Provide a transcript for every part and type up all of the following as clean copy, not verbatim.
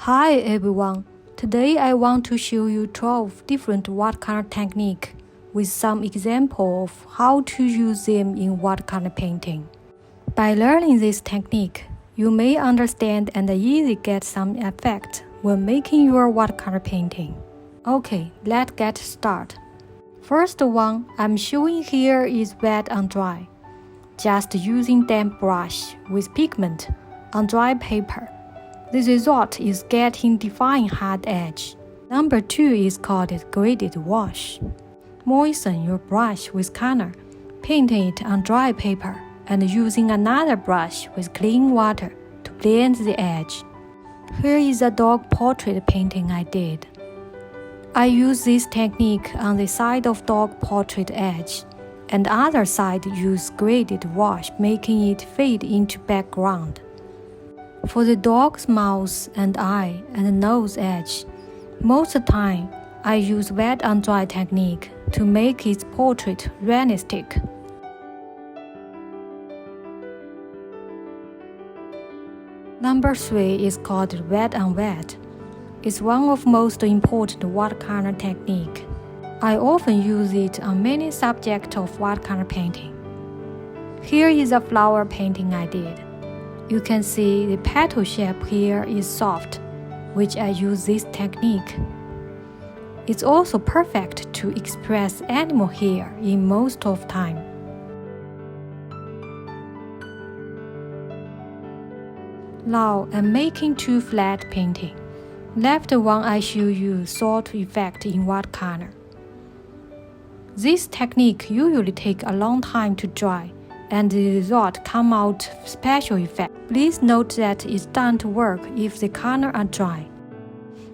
Hi everyone, today I want to show you 12 different watercolor techniques with some example of how to use them in watercolor painting. By learning this technique, you may understand and easily get some effect when making your watercolor painting. Okay, let's get started. First one I'm showing here is wet on dry. Just using damp brush with pigment on dry paper. The result is getting defined hard edge. Number 2 is called graded wash. Moisten your brush with color, painting it on dry paper, and using another brush with clean water to blend the edge. Here is a dog portrait painting I did. I use this technique on the side of dog portrait edge, and other side use graded wash, making it fade into background. For the dog's mouth and eye and nose edge, most of the time I use wet on dry technique to make its portrait realistic. Number 3 is called wet on wet. It's one of most important watercolor technique. I often use it on many subjects of watercolor painting. Here is a flower painting I did. You can see the petal shape here is soft, which I use this technique. It's also perfect to express animal hair in most of time. Now I'm making 2 flat painting. Left one I show you salt effect in watercolor. This technique usually take a long time to dry, and the result come out special effect. Please note that it doesn't work if the color are dry.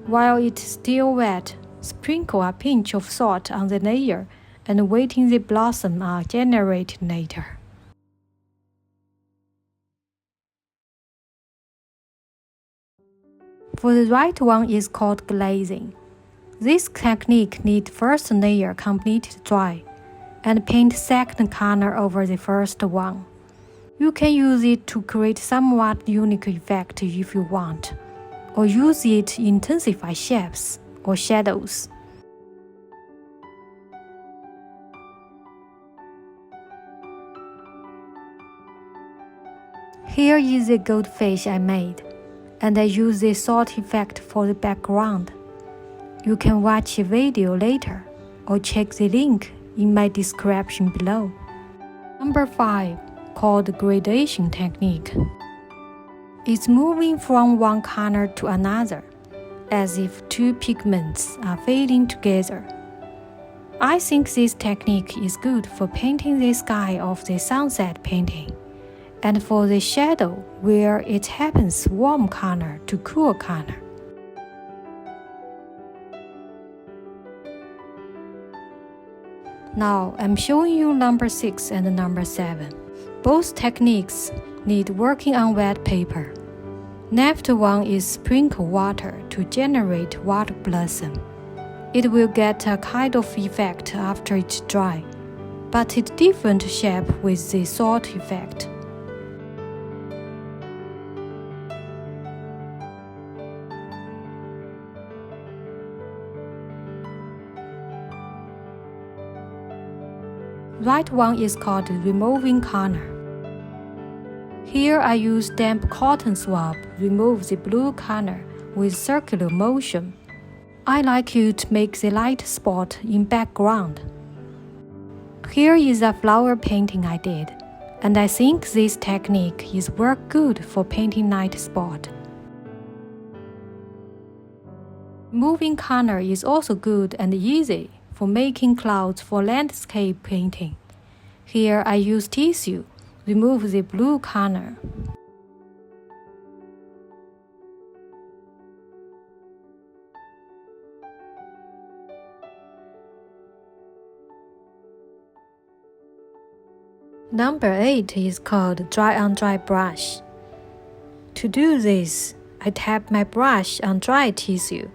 While it's still wet, sprinkle a pinch of salt on the layer and waiting the blossom are generated later. For the right one is called glazing. This technique needs first layer completely dry, and paint second color over the first one. You can use it to create somewhat unique effect if you want, or use it to intensify shapes or shadows. Here is the goldfish I made, and I use the salt effect for the background. You can watch a video later, or check the link in my description below. Number 5, called gradation technique. It's moving from one color to another, as if 2 pigments are fading together. I think this technique is good for painting the sky of the sunset painting, and for the shadow where it happens warm color to cool color. Now I'm showing you number 6 and number 7. Both techniques need working on wet paper. Left one is sprinkle water to generate water blossom. It will get a kind of effect after it's dry, but it's different shape with the salt effect. Right one is called removing color. Here I use damp cotton swab, remove the blue color with circular motion. I like you to make the light spot in background. Here is a flower painting I did, and I think this technique is work good for painting light spot. Moving color is also good and easy for making clouds for landscape painting. Here I use tissue, remove the blue color. Number 8 is called dry on dry brush. To do this, I tap my brush on dry tissue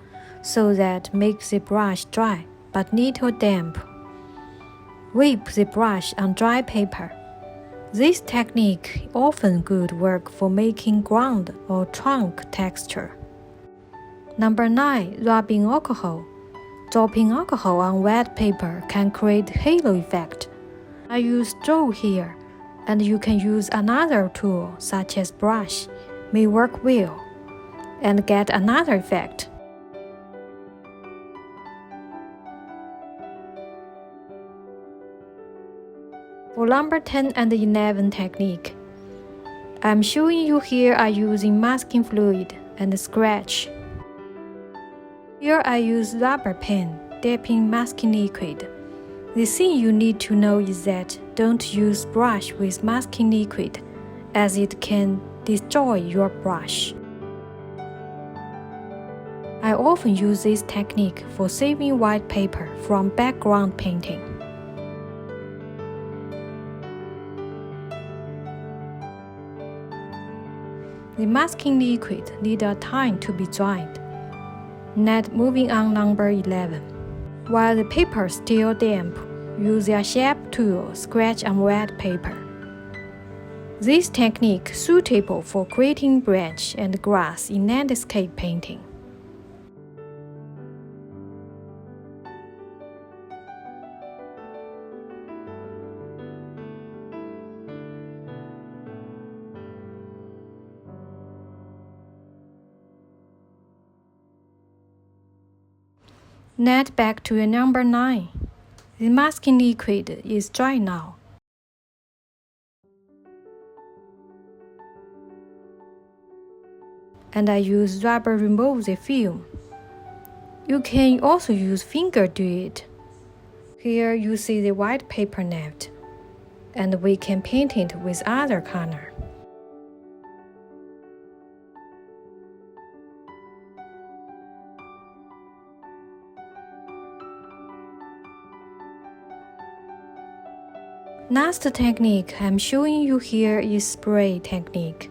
so that makes the brush dry but little damp. Wipe the brush on dry paper. This technique often good work for making ground or trunk texture. Number 9. Rubbing alcohol. Dropping alcohol on wet paper can create halo effect. I use straw here, and you can use another tool such as brush, may work well, and get another effect. For number 10 and 11 technique, I'm showing you here I using masking fluid and scratch. Here I use rubber pen, dipping masking liquid. The thing you need to know is that don't use brush with masking liquid, as it can destroy your brush. I often use this technique for saving white paper from background painting. The masking liquid needs a time to be dried. Next, moving on number 11. While the paper is still damp, use a sharp tool scratch on wet paper. This technique is suitable for creating branch and grass in landscape painting. Next, back to number 9. The masking liquid is dry now. And I use rubber to remove the film. You can also use finger to do it. Here you see the white paper left, and we can paint it with other color. Last technique I'm showing you here is spray technique.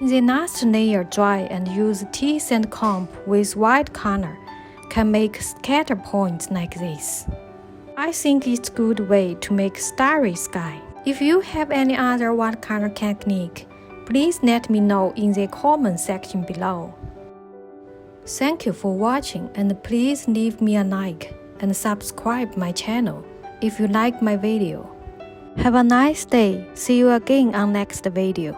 The last layer dry and use teeth and comb with white color can make scatter points like this. I think it's a good way to make starry sky. If you have any other watercolor technique, please let me know in the comment section below. Thank you for watching, and please leave me a like and subscribe my channel if you like my video. Have a nice day. See you again on next video.